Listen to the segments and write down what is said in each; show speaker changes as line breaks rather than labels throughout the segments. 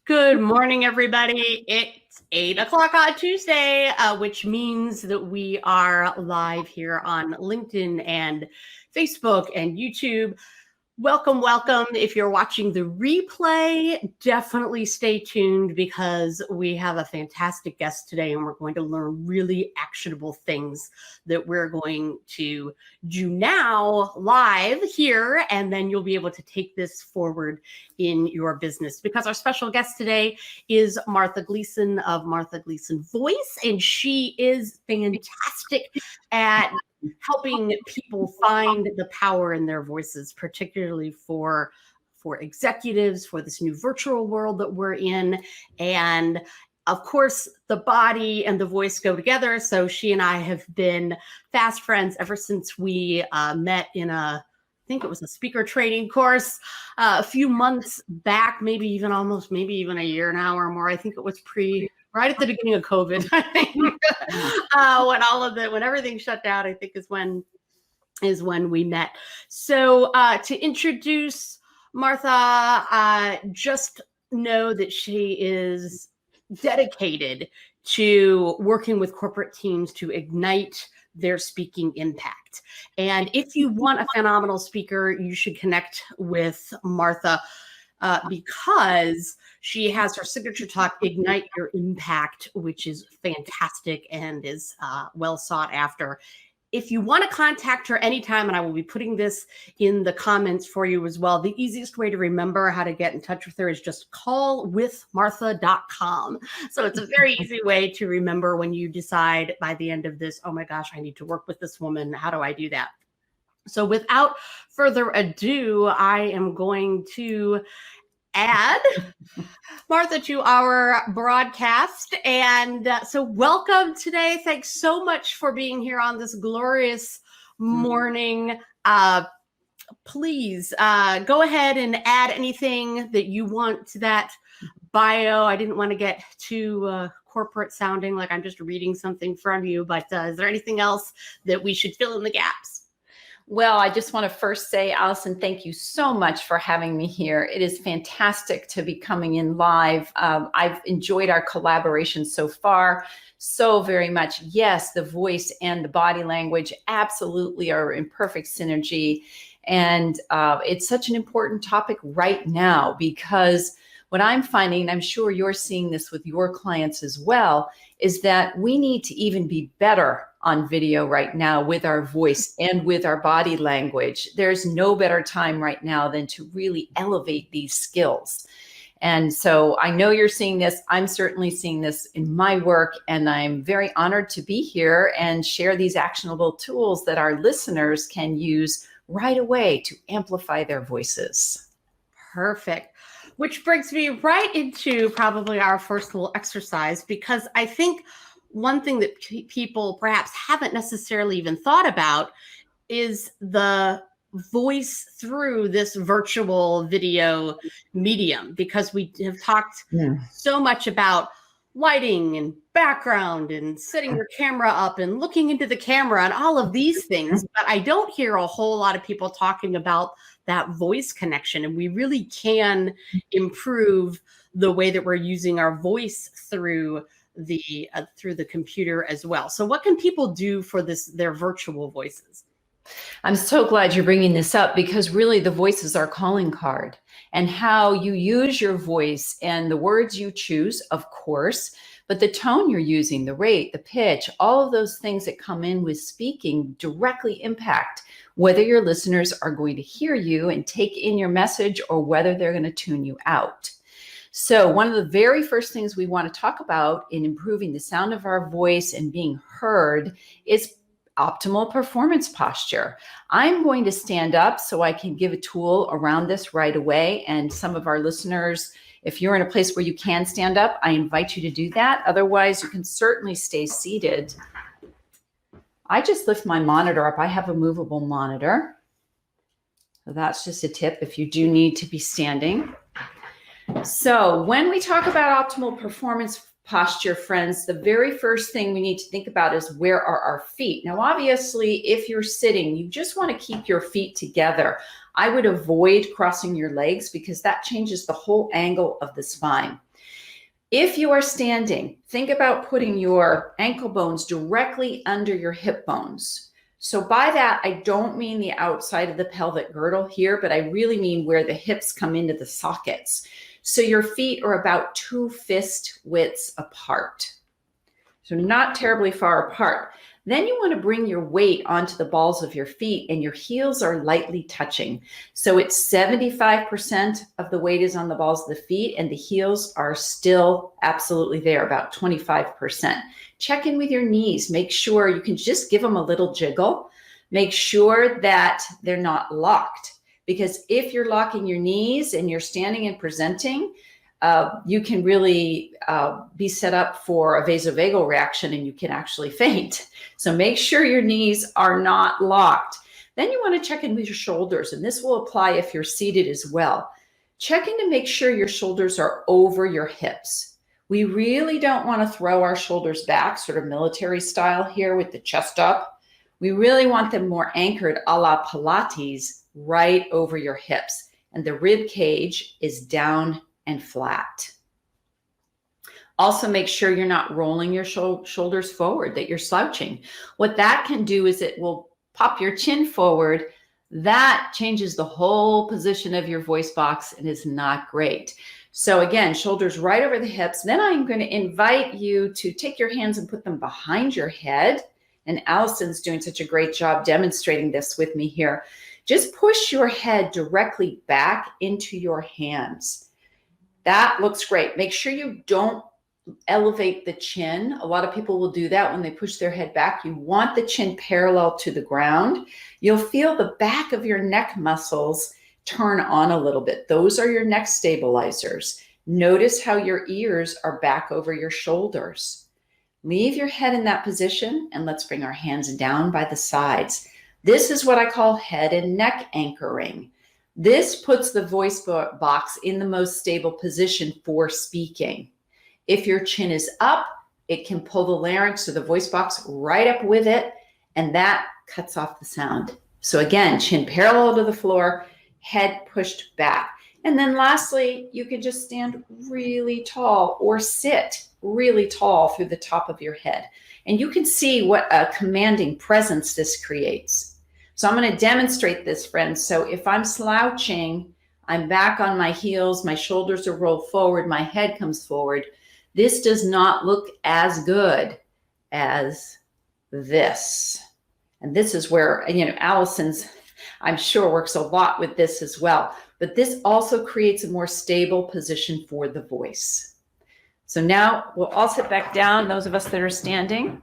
Good morning, everybody. It's 8 o'clock on Tuesday, which means that we are live here on LinkedIn and Facebook and YouTube. Welcome, welcome. If you're watching the replay, definitely stay tuned because we have a fantastic guest today and we're going to learn really actionable things that we're going to do now live here, and then you'll be able to take this forward in your business because our special guest today is Martha Gleason of Martha Gleason Voice, and she is fantastic at helping people find the power in their voices, particularly for executives, for this new virtual world that we're in. And of course, the body and the voice go together. So she and I have been fast friends ever since we met in I think it was a speaker training course a few months back, maybe even a year now or more. I think it was right at the beginning of COVID, I think, when everything shut down, I think is when we met. So to introduce Martha, just know that she is dedicated to working with corporate teams to ignite their speaking impact. And if you want a phenomenal speaker, you should connect with Martha because she has her signature talk, Ignite Your Impact, which is fantastic and is well sought after. If you want to contact her anytime, and I will be putting this in the comments for you as well, the easiest way to remember how to get in touch with her is just callwithmartha.com. So it's a very easy way to remember when you decide by the end of this, oh my gosh, I need to work with this woman. How do I do that? So without further ado, I am going to add Martha to our broadcast. And so welcome today. Thanks so much for being here on this glorious morning. Please go ahead and add anything that you want to that bio. I didn't want to get too corporate sounding like I'm just reading something from you, but is there anything else that we should fill in the gaps?
Well, I just want to first say, Allison, thank you so much for having me here. It is fantastic to be coming in live. I've enjoyed our collaboration so far so very much. Yes, the voice and the body language absolutely are in perfect synergy. And it's such an important topic right now because what I'm finding, and I'm sure you're seeing this with your clients as well, is that we need to even be better on video right now with our voice and with our body language. There's no better time right now than to really elevate these skills. And so I know you're seeing this. I'm certainly seeing this in my work, and I'm very honored to be here and share these actionable tools that our listeners can use right away to amplify their voices.
Perfect. Which brings me right into probably our first little exercise, because I think one thing that people perhaps haven't necessarily even thought about is the voice through this virtual video medium, because we have talked so much about lighting and background and setting your camera up and looking into the camera and all of these things. But I don't hear a whole lot of people talking about that voice connection. And we really can improve the way that we're using our voice through the computer as well. So what can people do for their virtual voices?
I'm so glad you're bringing this up because really the voice is our calling card, and how you use your voice and the words you choose, of course, but the tone you're using, the rate, the pitch, all of those things that come in with speaking directly impact whether your listeners are going to hear you and take in your message or whether they're going to tune you out. So one of the very first things we want to talk about in improving the sound of our voice and being heard is optimal performance posture. I'm going to stand up so I can give a tool around this right away. And some of our listeners, if you're in a place where you can stand up, I invite you to do that. Otherwise, you can certainly stay seated. I just lift my monitor up. I have a movable monitor. So that's just a tip if you do need to be standing. So when we talk about optimal performance posture, friends, the very first thing we need to think about is where are our feet? Now, obviously, if you're sitting, you just want to keep your feet together. I would avoid crossing your legs because that changes the whole angle of the spine. If you are standing, think about putting your ankle bones directly under your hip bones. So by that, I don't mean the outside of the pelvic girdle here, but I really mean where the hips come into the sockets. So your feet are about 2 fist widths apart. So not terribly far apart. Then you want to bring your weight onto the balls of your feet and your heels are lightly touching. So it's 75% of the weight is on the balls of the feet and the heels are still absolutely there, about 25%. Check in with your knees. Make sure you can just give them a little jiggle. Make sure that they're not locked, because if you're locking your knees and you're standing and presenting, you can really be set up for a vasovagal reaction and you can actually faint. So make sure your knees are not locked. Then you want to check in with your shoulders, and this will apply if you're seated as well. Check in to make sure your shoulders are over your hips. We really don't want to throw our shoulders back, sort of military style here with the chest up. We really want them more anchored a la Pilates right over your hips. And the rib cage is down and flat. Also make sure you're not rolling your shoulders forward, that you're slouching. What that can do is it will pop your chin forward. That changes the whole position of your voice box and is not great. So again, shoulders right over the hips. Then I'm going to invite you to take your hands and put them behind your head. And Allison's doing such a great job demonstrating this with me here. Just push your head directly back into your hands. That looks great. Make sure you don't elevate the chin. A lot of people will do that when they push their head back. You want the chin parallel to the ground. You'll feel the back of your neck muscles turn on a little bit. Those are your neck stabilizers. Notice how your ears are back over your shoulders. Leave your head in that position and let's bring our hands down by the sides. This is what I call head and neck anchoring. This puts the voice box in the most stable position for speaking. If your chin is up, it can pull the larynx or the voice box right up with it, and that cuts off the sound. So again, chin parallel to the floor, head pushed back. And then lastly, you can just stand really tall or sit really tall through the top of your head. And you can see what a commanding presence this creates. So I'm going to demonstrate this, friends. So if I'm slouching, I'm back on my heels, my shoulders are rolled forward, my head comes forward. This does not look as good as this. And this is where, Allison's, I'm sure, works a lot with this as well. But this also creates a more stable position for the voice. So now we'll all sit back down, those of us that are standing.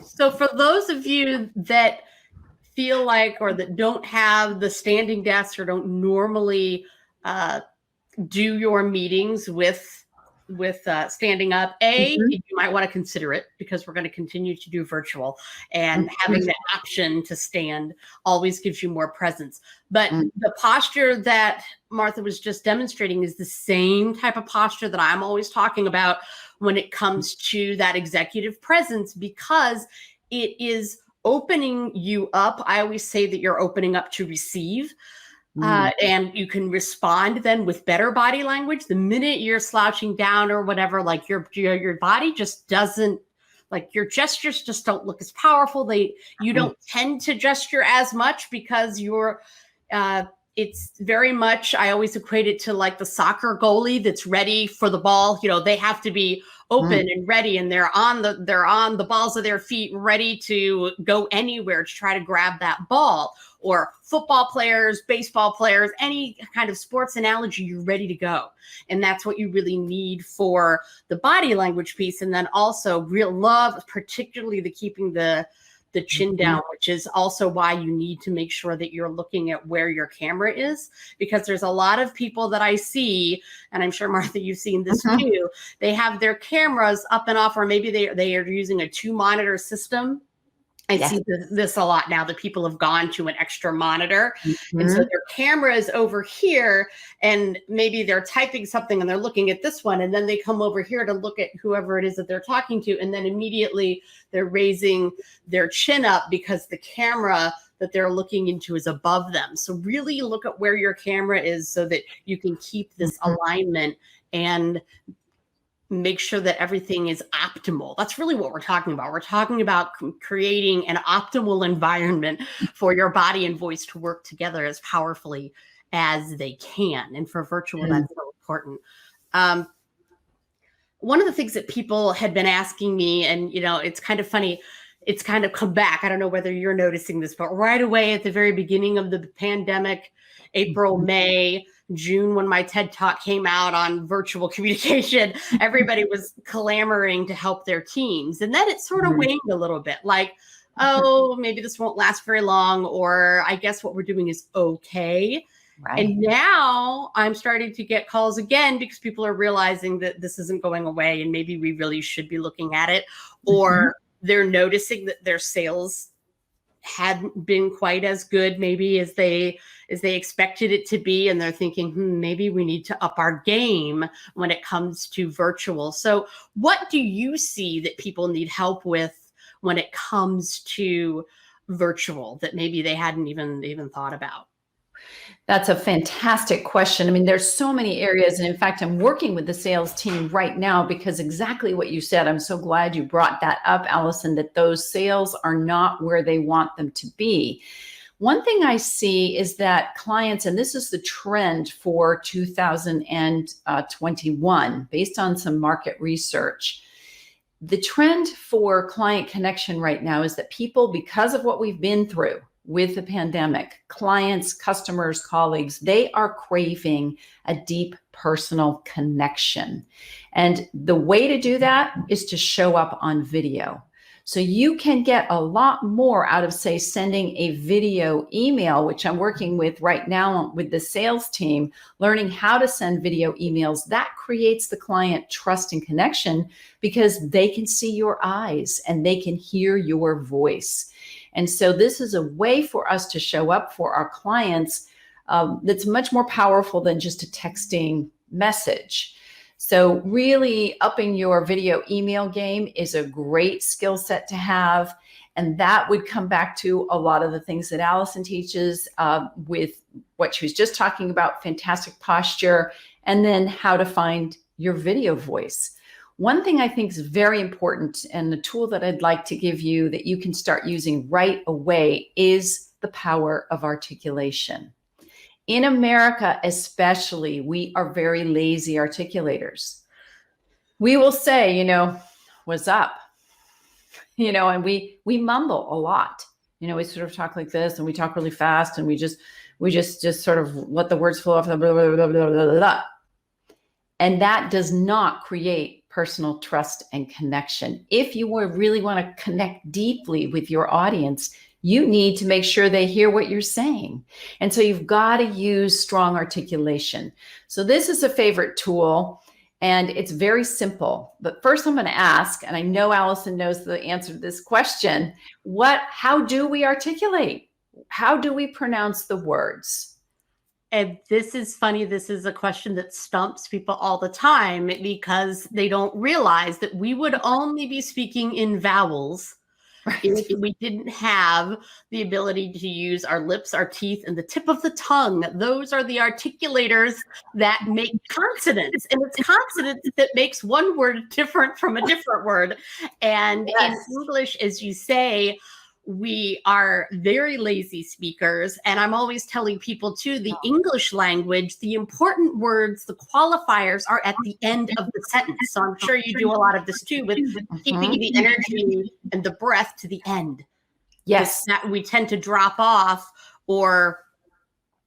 So for those of you that feel like, or that don't have the standing desks or don't normally do your meetings with standing up, you might want to consider it, because we're going to continue to do virtual, and having the option to stand always gives you more presence. But the posture that Martha was just demonstrating is the same type of posture that I'm always talking about when it comes to that executive presence, because it is opening you up. I always say that you're opening up to receive. And you can respond then with better body language. The minute you're slouching down or whatever, like your body just doesn't, like your gestures just don't look as powerful. You don't tend to gesture as much because you're, it's very much, I always equate it to like the soccer goalie that's ready for the ball. They have to be open and ready, and they're on the balls of their feet, ready to go anywhere to try to grab that ball. Or football players, baseball players, any kind of sports analogy, you're ready to go. And that's what you really need for the body language piece. And then also real love, particularly the keeping the chin down, which is also why you need to make sure that you're looking at where your camera is, because there's a lot of people that I see, and I'm sure, Martha, you've seen this too. They have their cameras up and off, or maybe they are using a 2-monitor system. I see this a lot now, that people have gone to an extra monitor. And so their camera is over here, and maybe they're typing something and they're looking at this one, and then they come over here to look at whoever it is that they're talking to. And then immediately they're raising their chin up because the camera that they're looking into is above them. So really look at where your camera is so that you can keep this alignment and make sure that everything is optimal. That's really what we're talking about. We're talking about creating an optimal environment for your body and voice to work together as powerfully as they can. And for virtual, that's so important. One of the things that people had been asking me, and it's kind of funny, it's kind of come back. I don't know whether you're noticing this, but right away at the very beginning of the pandemic, April, May, June, when my TED Talk came out on virtual communication, everybody was clamoring to help their teams. And then it sort of waned a little bit, like, oh, maybe this won't last very long, or I guess what we're doing is okay. Right. And now I'm starting to get calls again because people are realizing that this isn't going away and maybe we really should be looking at it, or they're noticing that their sales hadn't been quite as good maybe as they expected it to be, and they're thinking, maybe we need to up our game when it comes to virtual. So what do you see that people need help with when it comes to virtual that maybe they hadn't even thought about?
That's a fantastic question. I mean, there's so many areas. And in fact, I'm working with the sales team right now because exactly what you said, I'm so glad you brought that up, Allison, that those sales are not where they want them to be. One thing I see is that clients, and this is the trend for 2021, based on some market research, the trend for client connection right now is that people, because of what we've been through with the pandemic, clients, customers, colleagues, they are craving a deep personal connection. And the way to do that is to show up on video. So you can get a lot more out of, say, sending a video email, which I'm working with right now with the sales team, learning how to send video emails. That creates the client trust and connection because they can see your eyes and they can hear your voice. And so this is a way for us to show up for our clients that's much more powerful than just a texting message. So really upping your video email game is a great skill set to have. And that would come back to a lot of the things that Allison teaches with what she was just talking about, fantastic posture, and then how to find your video voice. One thing I think is very important, and the tool that I'd like to give you that you can start using right away, is the power of articulation. In America, especially, we are very lazy articulators. We will say, what's up? And we mumble a lot. We sort of talk like this, and we talk really fast, and we just sort of let the words flow off. Blah, blah, blah, blah, blah, blah. And that does not create personal trust and connection. If you really want to connect deeply with your audience, you need to make sure they hear what you're saying. And so you've got to use strong articulation. So this is a favorite tool, and it's very simple. But first I'm going to ask, and I know Allison knows the answer to this question, how do we articulate? How do we pronounce the words?
And this is funny. This is a question that stumps people all the time because they don't realize that we would only be speaking in vowels if we didn't have the ability to use our lips, our teeth, and the tip of the tongue. Those are the articulators that make consonants. And it's consonants that makes one word different from a different word. And in English, as you say, we are very lazy speakers. And I'm always telling people too, the English language, the important words, the qualifiers are at the end of the sentence. So I'm sure you do a lot of this too with keeping the energy and the breath to the end.
Yes.
That we tend to drop off, or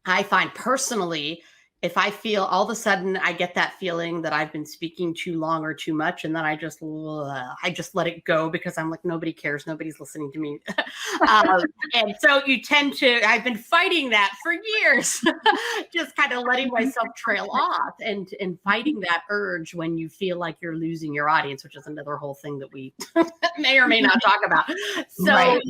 I find personally, if I feel all of a sudden I get that feeling that I've been speaking too long or too much, and then I just let it go because I'm like, nobody cares, nobody's listening to me. And so you tend to, I've been fighting that for years, just kind of letting myself trail off and fighting that urge when you feel like you're losing your audience, which is another whole thing that we may or may not talk about. So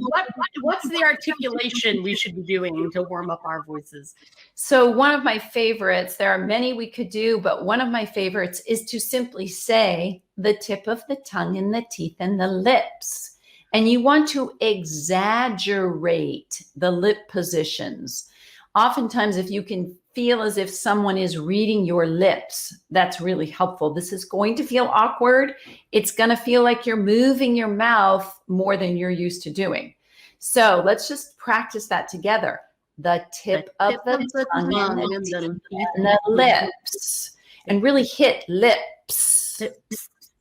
what's the articulation we should be doing to warm up our voices?
So one of my favorites, there are many we could do, but one of my favorites is to simply say the tip of the tongue and the teeth and the lips. And you want to exaggerate the lip positions. Oftentimes, if you can feel as if someone is reading your lips. That's really helpful. This is going to feel awkward. It's going to feel like you're moving your mouth more than you're used to doing. So let's just practice that together. The tip of the tongue and the lips. And really hit lips.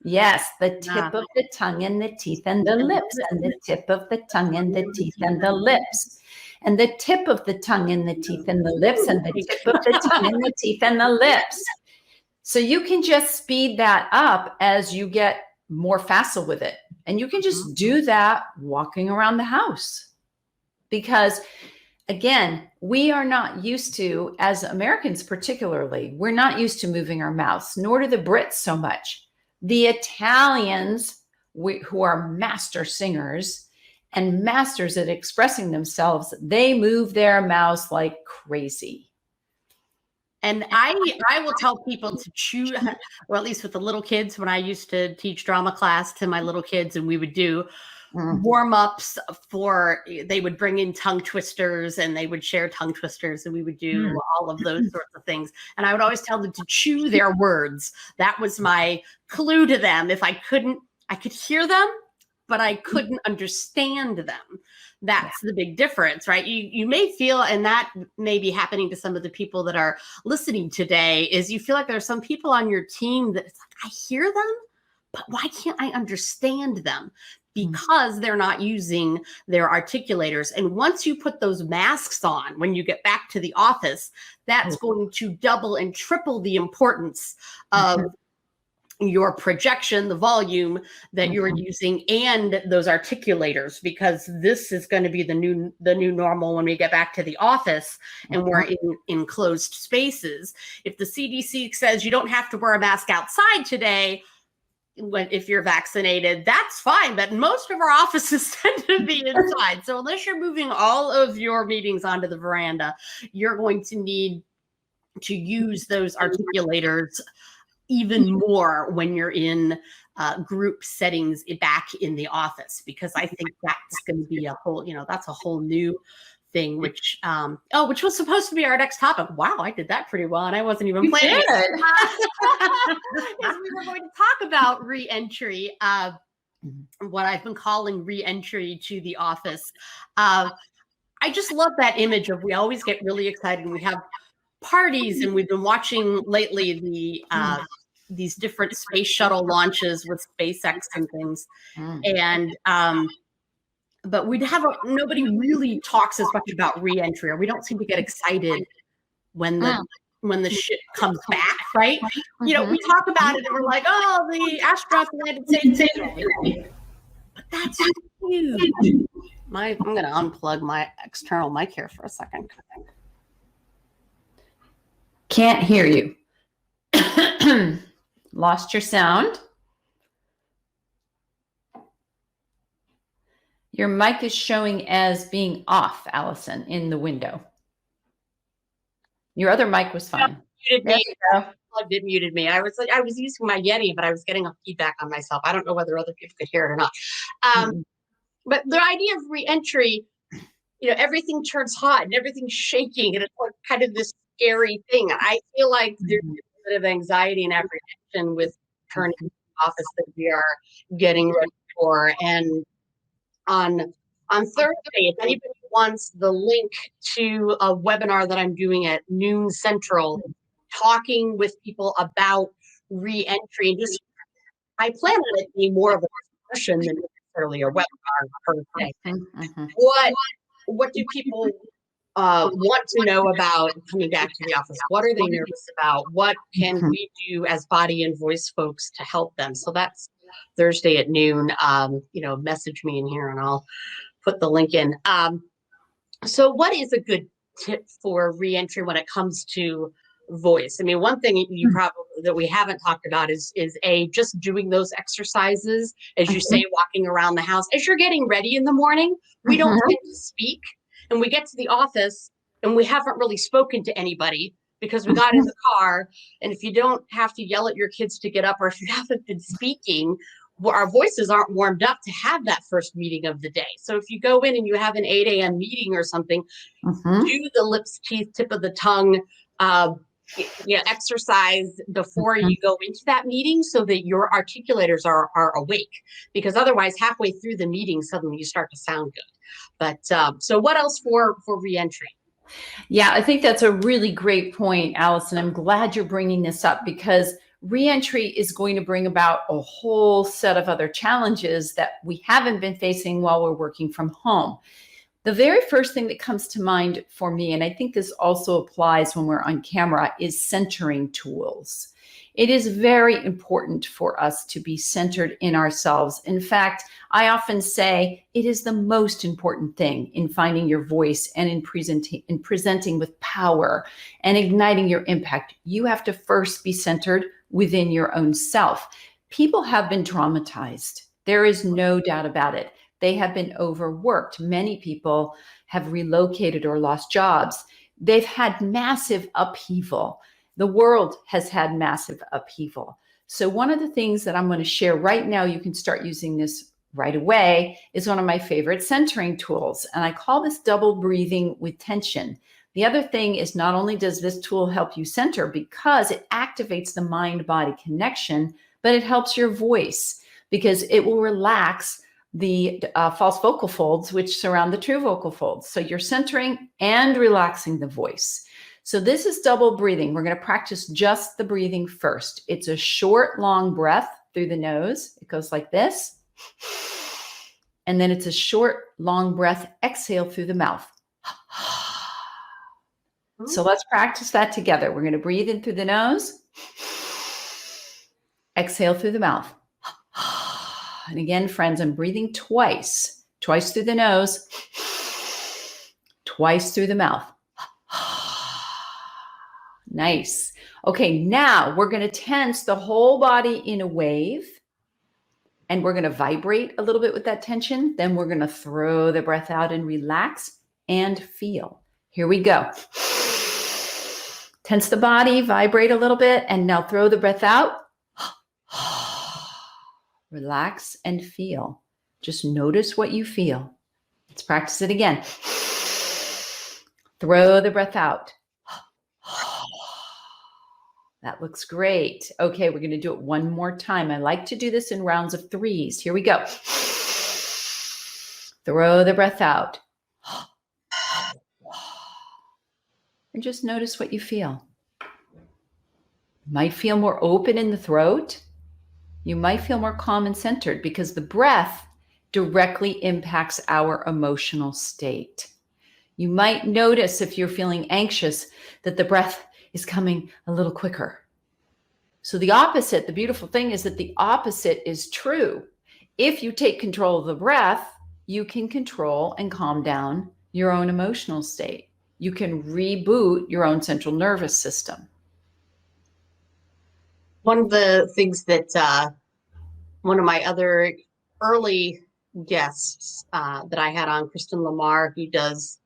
Yes, the tip of the tongue and the teeth and the lips. And the tip of the tongue and the teeth and the lips. And the tip of the tongue and the teeth and the lips, and the tip of the tongue and the teeth and the lips. So you can just speed that up as you get more facile with it. And you can just do that walking around the house. Because again, we are not used to, as Americans particularly, we're not used to moving our mouths, nor do the Brits so much. The Italians, who are master singers, and masters at expressing themselves, they move their mouths like crazy.
And I will tell people to chew, or at least with the little kids, when I used to teach drama class to my little kids, and we would do warm-ups they would bring in tongue twisters, and they would share tongue twisters, and we would do all of those sorts of things. And I would always tell them to chew their words. That was my clue to them. If I could hear them, but I couldn't understand them. That's the big difference, right? You may feel, and that may be happening to some of the people that are listening today, is you feel like there are some people on your team that it's like, I hear them, but why can't I understand them? Because they're not using their articulators. And once you put those masks on, when you get back to the office, that's going to double and triple the importance of your projection, the volume that you're using, and those articulators, because this is going to be the new normal when we get back to the office and we're in enclosed spaces. If the CDC says you don't have to wear a mask outside today, if you're vaccinated, that's fine. But most of our offices tend to be inside. So unless you're moving all of your meetings onto the veranda, you're going to need to use those articulators even more when you're in group settings back in the office, because I think that's going to be a whole, that's a whole new thing, which was supposed to be our next topic. Wow, I did that pretty well, and I wasn't even planning. We were going to talk about re-entry, what I've been calling re-entry to the office. I just love that image of, we always get really excited and we have parties, and we've been watching lately these different space shuttle launches with SpaceX and things, and but nobody really talks as much about re-entry, or we don't seem to get excited when the ship comes back, right? We talk about it and we're like, oh, the astronauts landed safely, but that's huge. I'm going to unplug my external mic here for a second.
Can't hear you. Lost your sound. Your mic is showing as being off, Allison, in the window. Your other mic was fine.
It muted me. I was using my Yeti, but I was getting a feedback on myself. I don't know whether other people could hear it or not. But the idea of re-entry, everything turns hot and everything's shaking, and it's like kind of this scary thing. I feel like there's a bit of anxiety and apprehension with returning to the office that we are getting ready for. And on Thursday, if anybody wants the link to a webinar that I'm doing at noon Central, talking with people about re-entry, and just, I plan on it being more of a discussion than necessarily a webinar per se. What do people want to know about coming back to the office? What are they nervous about? What can we do as body and voice folks to help them? So that's Thursday at noon. Message me in here and I'll put the link in. So what is a good tip for re-entry when it comes to voice? I mean, one thing you probably that we haven't talked about is just doing those exercises, as you say, walking around the house as you're getting ready in the morning. We don't tend to speak, and we get to the office and we haven't really spoken to anybody because we got in the car. And if you don't have to yell at your kids to get up, or if you haven't been speaking, our voices aren't warmed up to have that first meeting of the day. So if you go in and you have an 8 a.m. meeting or something, do the lips, teeth, tip of the tongue exercise before you go into that meeting so that your articulators are awake, because otherwise halfway through the meeting, suddenly you start to sound good. But so what else for reentry?
Yeah, I think that's a really great point, Allison. I'm glad you're bringing this up because reentry is going to bring about a whole set of other challenges that we haven't been facing while we're working from home. The very first thing that comes to mind for me, and I think this also applies when we're on camera, is centering tools. It is very important for us to be centered in ourselves. In fact, I often say it is the most important thing in finding your voice and in presenting with power and igniting your impact. You have to first be centered within your own self. People have been traumatized. There is no doubt about it. They have been overworked. Many people have relocated or lost jobs. They've had massive upheaval. The world has had massive upheaval. So one of the things that I'm going to share right now, you can start using this right away, is one of my favorite centering tools. And I call this double breathing with tension. The other thing is, not only does this tool help you center because it activates the mind-body connection, but it helps your voice because it will relax the false vocal folds, which surround the true vocal folds. So you're centering and relaxing the voice. So this is double breathing. We're going to practice just the breathing first. It's a short, long breath through the nose. It goes like this. And then it's a short, long breath, exhale through the mouth. So let's practice that together. We're going to breathe in through the nose. Exhale through the mouth. And again, friends, I'm breathing twice through the nose, twice through the mouth. Nice. Okay, now we're going to tense the whole body in a wave, and we're going to vibrate a little bit with that tension. Then we're going to throw the breath out and relax and feel. Here we go. Tense the body, vibrate a little bit, and now throw the breath out. Relax and feel. Just notice what you feel. Let's practice it again. Throw the breath out. That looks great. Okay, we're going to do it one more time. I like to do this in rounds of threes. Here we go. Throw the breath out. And just notice what you feel. You might feel more open in the throat. You might feel more calm and centered because the breath directly impacts our emotional state. You might notice if you're feeling anxious that the breath is coming a little quicker. So the opposite, the beautiful thing is that the opposite is true. If you take control of the breath, you can control and calm down your own emotional state. You can reboot your own central nervous system.
One of the things that one of my other early guests that I had on, Kristen Lamar, who does,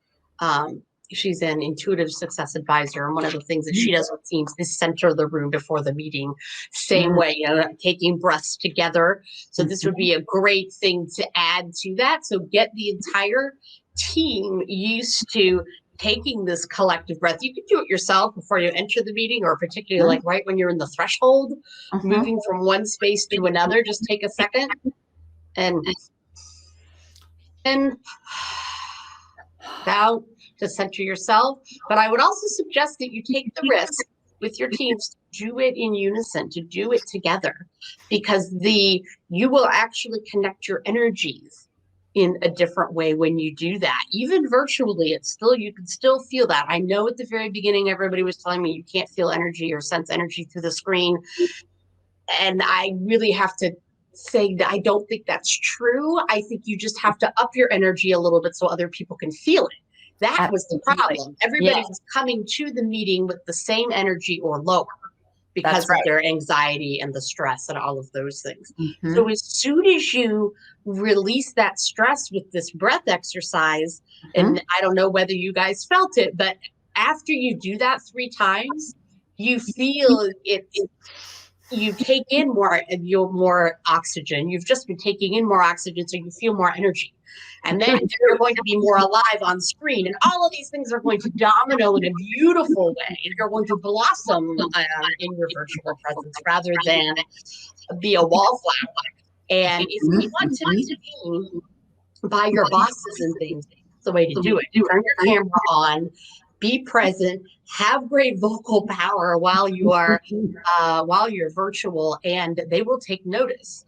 she's an intuitive success advisor. And one of the things that she does with teams is center the room before the meeting. Same way, taking breaths together. So this would be a great thing to add to that. So get the entire team used to taking this collective breath. You can do it yourself before you enter the meeting, or particularly like right when you're in the threshold, moving from one space to another. Just take a second and out to center yourself. But I would also suggest that you take the risk with your teams to do it in unison, to do it together, because you will actually connect your energies in a different way when you do that. Even virtually, you can still feel that. I know at the very beginning, everybody was telling me you can't feel energy or sense energy through the screen. And I really have to say that I don't think that's true. I think you just have to up your energy a little bit so other people can feel it. That was the problem. Everybody was coming to the meeting with the same energy or lower because of their anxiety and the stress and all of those things. So as soon as you release that stress with this breath exercise, and I don't know whether you guys felt it, but after you do that 3 times, you feel it you take in more oxygen. You've just been taking in more oxygen, so you feel more energy. And then you're going to be more alive on screen. And all of these things are going to domino in a beautiful way. You're going to blossom in your virtual presence rather than be a wallflower. And if you want to be seen by your bosses and things, that's the way to do it. Turn your camera on, be present, have great vocal power while you're virtual, and they will take notice.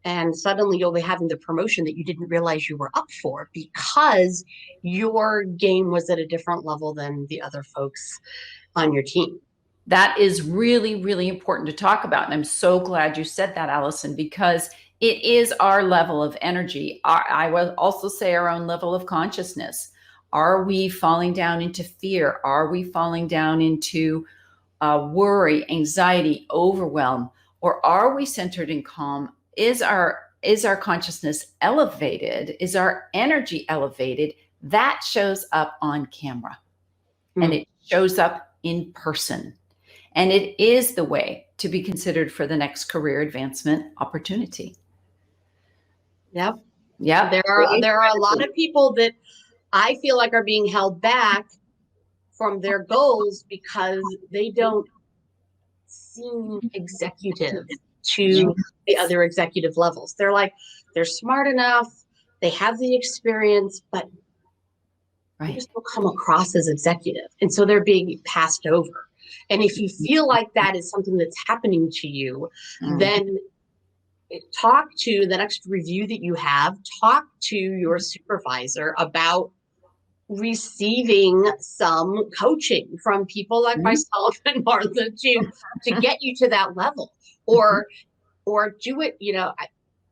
And suddenly you'll be having the promotion that you didn't realize you were up for because your game was at a different level than the other folks on your team.
That is really, really important to talk about. And I'm so glad you said that, Allison, because it is our level of energy. I will also say our own level of consciousness. Are we falling down into fear? Are we falling down into worry, anxiety, overwhelm? Or are we centered and calm? Is our consciousness elevated? Is our energy elevated? That shows up on camera and it shows up in person. And it is the way to be considered for the next career advancement opportunity.
Yep.
Yeah.
There are a lot of people that I feel like are being held back from their goals because they don't seem executive to the other executive levels. They're smart enough, they have the experience, but they just don't come across as executive. And so they're being passed over. And if you feel like that is something that's happening to you, then talk to the next review that you have, talk to your supervisor about receiving some coaching from people like myself and Martha to get you to that level, or do it.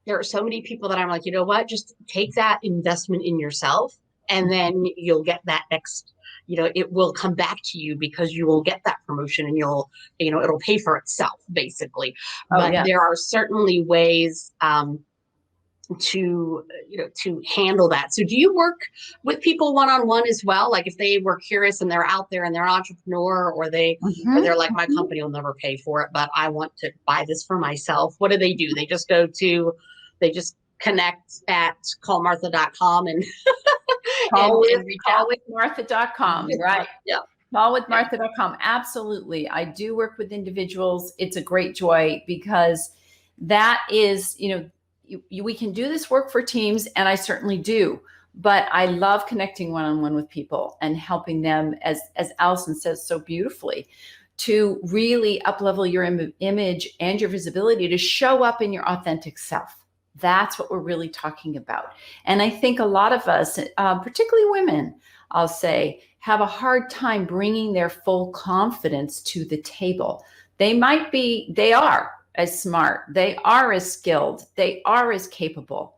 There are so many people that I'm like, you know what, just take that investment in yourself and then you'll get that next, it will come back to you because you will get that promotion and it'll pay for itself basically. There are certainly ways to handle that. So do you work with people one-on-one as well? Like if they were curious and they're out there and they're an entrepreneur, or they're like, my company will never pay for it, but I want to buy this for myself. What do? They just connect at callmartha.com and
callwithmartha.com, right?
Yeah.
Callwithmartha.com. Absolutely. I do work with individuals. It's a great joy because that is, we can do this work for teams, and I certainly do, but I love connecting one-on-one with people and helping them, as Allison says so beautifully, to really up-level your image and your visibility to show up in your authentic self. That's what we're really talking about. And I think a lot of us, particularly women, I'll say, have a hard time bringing their full confidence to the table. They are as smart, they are as skilled, they are as capable,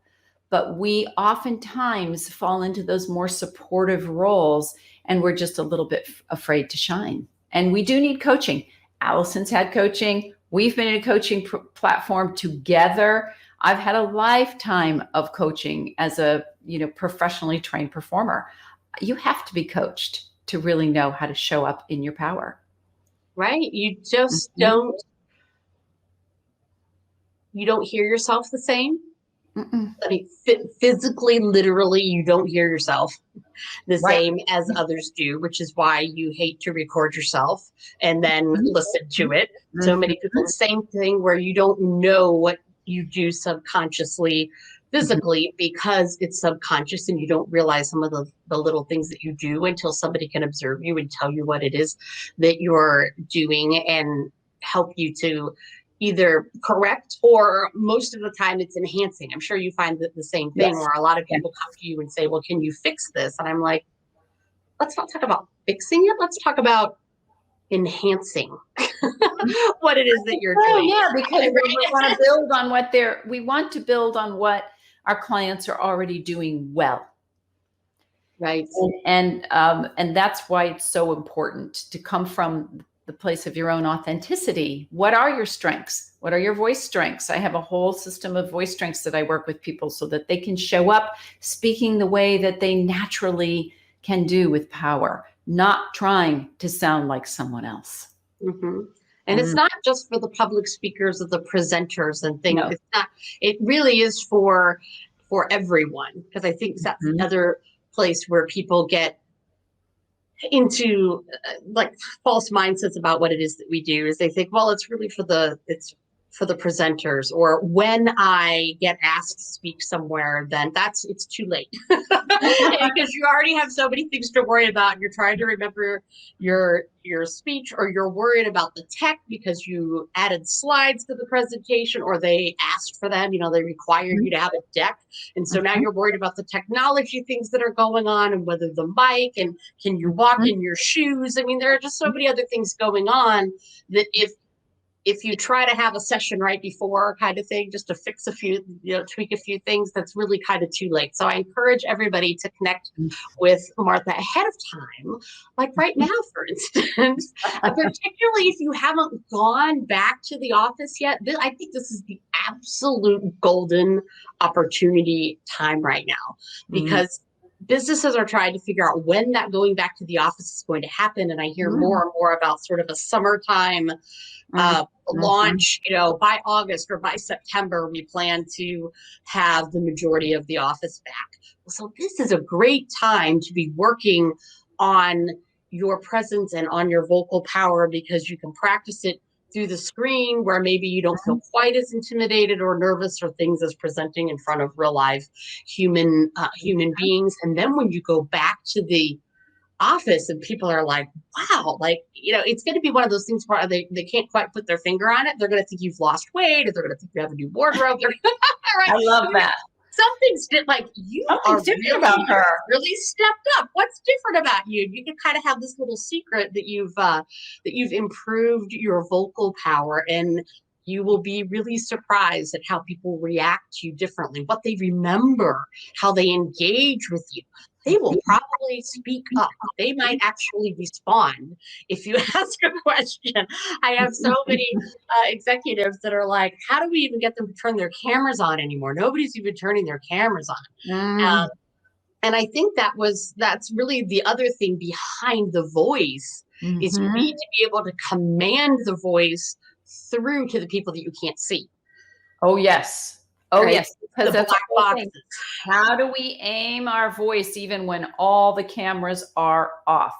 but we oftentimes fall into those more supportive roles and we're just a little bit afraid to shine. And we do need coaching. Allison's had coaching. We've been in a coaching platform together. I've had a lifetime of coaching as a professionally trained performer. You have to be coached to really know how to show up in your power.
Right? You just don't hear yourself the same. I mean, physically, literally, you don't hear yourself the same as others do, which is why you hate to record yourself and then listen to it. So many people, the same thing where you don't know what you do subconsciously, physically, because it's subconscious and you don't realize some of the little things that you do until somebody can observe you and tell you what it is that you're doing and help you to either correct, or most of the time it's enhancing. I'm sure you find that the same thing where a lot of people come to you and say, well, can you fix this? And I'm like, let's not talk about fixing it. Let's talk about enhancing what it is that you're doing.
Yeah, because we want to build on what our clients are already doing well.
Right.
And that's why it's so important to come from the place of your own authenticity. What are your strengths? What are your voice strengths? I have a whole system of voice strengths that I work with people so that they can show up speaking the way that they naturally can do with power, not trying to sound like someone else.
And it's not just for the public speakers or the presenters and things.
No.
It's not, it really is for everyone, because I think that's another place where people get into like false mindsets about what it is that we do. Is they think, well, it's really for the presenters, or when I get asked to speak somewhere, then it's too late because you already have so many things to worry about, and you're trying to remember your speech, or you're worried about the tech because you added slides to the presentation, or they asked for them, they required you to have a deck, and so now you're worried about the technology things that are going on, and whether the mic, and can you walk in your shoes. I mean, there are just so many other things going on that if you try to have a session right before kind of thing, just to fix a few, tweak a few things, that's really kind of too late. So I encourage everybody to connect with Martha ahead of time, like right now, for instance, particularly if you haven't gone back to the office yet. I think this is the absolute golden opportunity time right now, because businesses are trying to figure out when that going back to the office is going to happen. And I hear more and more about sort of a summertime launch, by August or by September, we plan to have the majority of the office back. So this is a great time to be working on your presence and on your vocal power, because you can practice it through the screen, where maybe you don't feel quite as intimidated or nervous or things as presenting in front of real live human beings. And then when you go back to the office and people are like, wow, like, it's going to be one of those things where they can't quite put their finger on it. They're going to think you've lost weight, or they're going to think you have a new wardrobe. Right?
I love that.
Something's like,
Something's different about her.
Really stepped up. What's different about you? You can kind of have this little secret that you've improved your vocal power, and you will be really surprised at how people react to you differently, what they remember, how they engage with you. They will probably speak up. They might actually respond if you ask a question. I have so many executives that are like, how do we even get them to turn their cameras on anymore? Nobody's even turning their cameras on. And I think that's really the other thing behind the voice, is to be able to command the voice through to the people that you can't see.
Oh, yes. Oh,
right?
yes. Because
The
that's
black
the whole thing.
boxes.
How do we aim our voice even when all the cameras are off?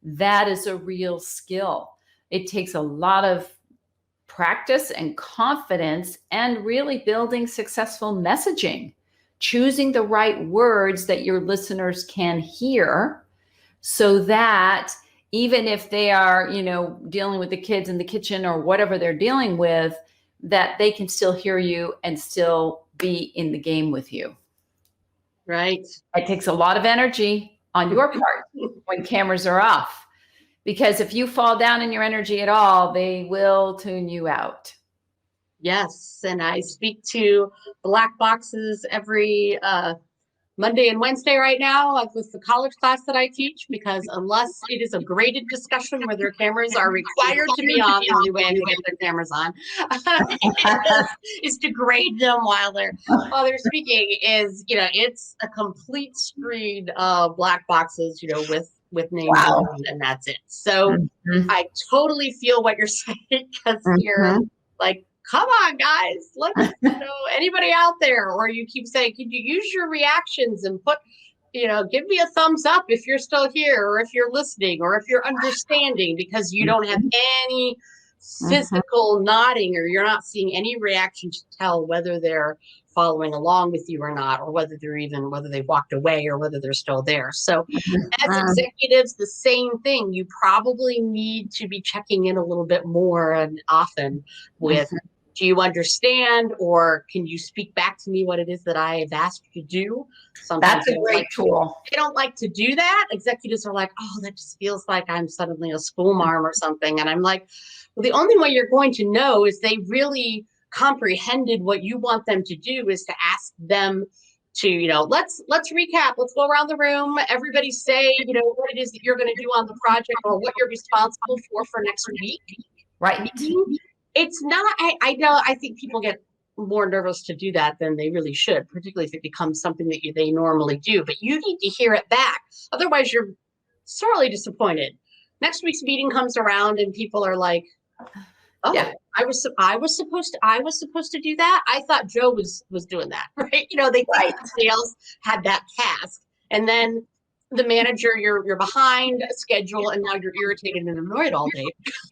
That is a real skill. It takes a lot of practice and confidence, and really building successful messaging, choosing the right words that your listeners can hear, so that even if they are, dealing with the kids in the kitchen or whatever they're dealing with, that they can still hear you and still be in the game with you.
Right.
It takes a lot of energy on your part when cameras are off, because if you fall down in your energy at all, they will tune you out.
Yes. And I speak to black boxes every Monday and Wednesday right now with the college class that I teach, because unless it is a graded discussion where their cameras are required to be on, the only way I can get their cameras on is to grade them while they're speaking. Is it's a complete screen of black boxes, with names and that's it. So I totally feel what you're saying, because you're like, come on, guys, let's, anybody out there, or you keep saying, can you use your reactions and put, give me a thumbs up if you're still here, or if you're listening, or if you're understanding, because you don't have any physical nodding, or you're not seeing any reaction to tell whether they're following along with you or not, or whether they walked away, or whether they're still there. So as executives, the same thing. You probably need to be checking in a little bit more and often with, do you understand, or can you speak back to me what it is that I have asked you to do? Sometimes
that's a great tool.
They don't like to do that. Executives are like, oh, that just feels like I'm suddenly a school marm or something. And I'm like, well, the only way you're going to know is they really comprehended what you want them to do, is to ask them to, let's recap. Let's go around the room. Everybody say, what it is that you're going to do on the project, or what you're responsible for next week.
Right.
It's not, I know, I think people get more nervous to do that than they really should, particularly if it becomes something that they normally do. But you need to hear it back. Otherwise, you're sorely disappointed. Next week's meeting comes around and people are like, Oh,
Yeah.
I was supposed to do that. I thought Joe was doing that, right? They think
Right.
somebody else had that task, and then the manager, you're behind schedule, and now you're irritated and annoyed all day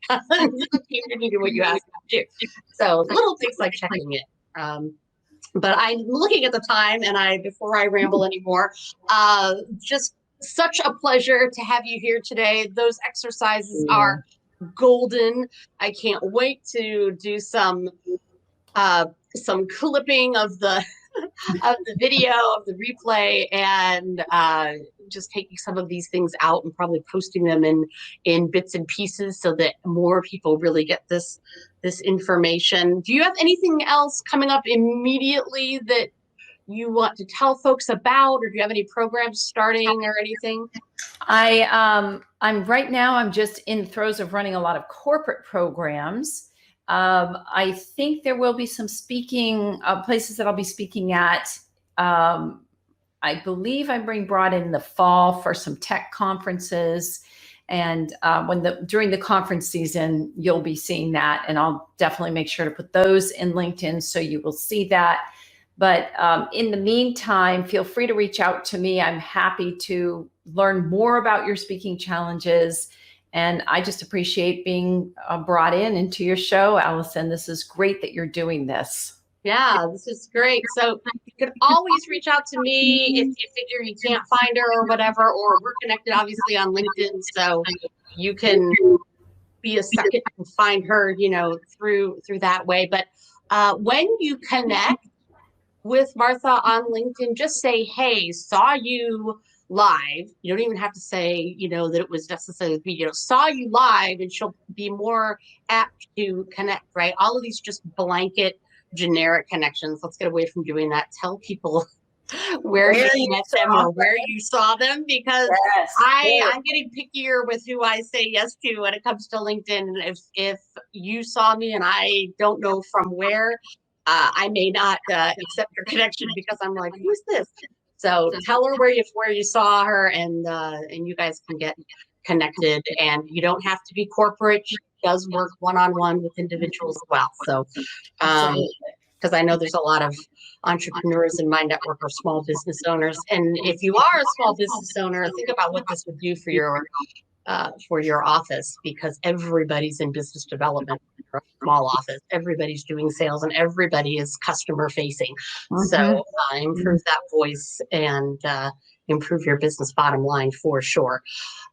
because you didn't do what you asked them to do. So little things like checking in. But I'm looking at the time, and before I ramble anymore, just such a pleasure to have you here today. Those exercises are golden. I can't wait to do some clipping of the of the video, of the replay, and just taking some of these things out and probably posting them in bits and pieces so that more people really get this information. Do you have anything else coming up immediately that you want to tell folks about, or do you have any programs starting or anything?
I'm right now, I'm just in the throes of running a lot of corporate programs. I think there will be some speaking places that I'll be speaking at. I believe I'm being brought in the fall for some tech conferences. And during the conference season, you'll be seeing that. And I'll definitely make sure to put those in LinkedIn so you will see that. But in the meantime, feel free to reach out to me. I'm happy to learn more about your speaking challenges. And I just appreciate being brought into your show, Allison. This is great that you're doing this.
Yeah, this is great. So you can always reach out to me if you figure you can't find her or whatever, or we're connected obviously on LinkedIn. So you can be a second and find her, through that way. But when you connect with Martha on LinkedIn, just say, hey, saw you live. You don't even have to say, that it was necessarily a video. Saw you live, and she'll be more apt to connect, right? All of these just blanket generic connections. Let's get away from doing that. Tell people where you met them or where you saw them, because I'm getting pickier with who I say yes to when it comes to LinkedIn. And if you saw me and I don't know from where, I may not accept your connection because I'm like, who's this? So tell her where you saw her, and you guys can get connected. And you don't have to be corporate. She does work one-on-one with individuals as well. So because I know there's a lot of entrepreneurs in my network or small business owners. And if you are a small business owner, think about what this would do for your office, because everybody's in business development for a small office. Everybody's doing sales, and everybody is customer facing. So improve that voice and improve your business bottom line for sure.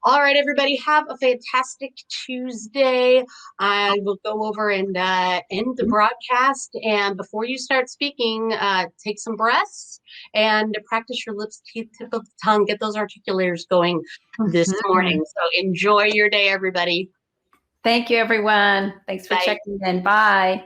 All right, everybody, have a fantastic Tuesday. I will go over and end the broadcast. And before you start speaking, take some breaths and practice your lips, teeth, tip of the tongue. Get those articulators going this morning. So enjoy your day, everybody.
Thank you, everyone. Thanks for checking in. Bye.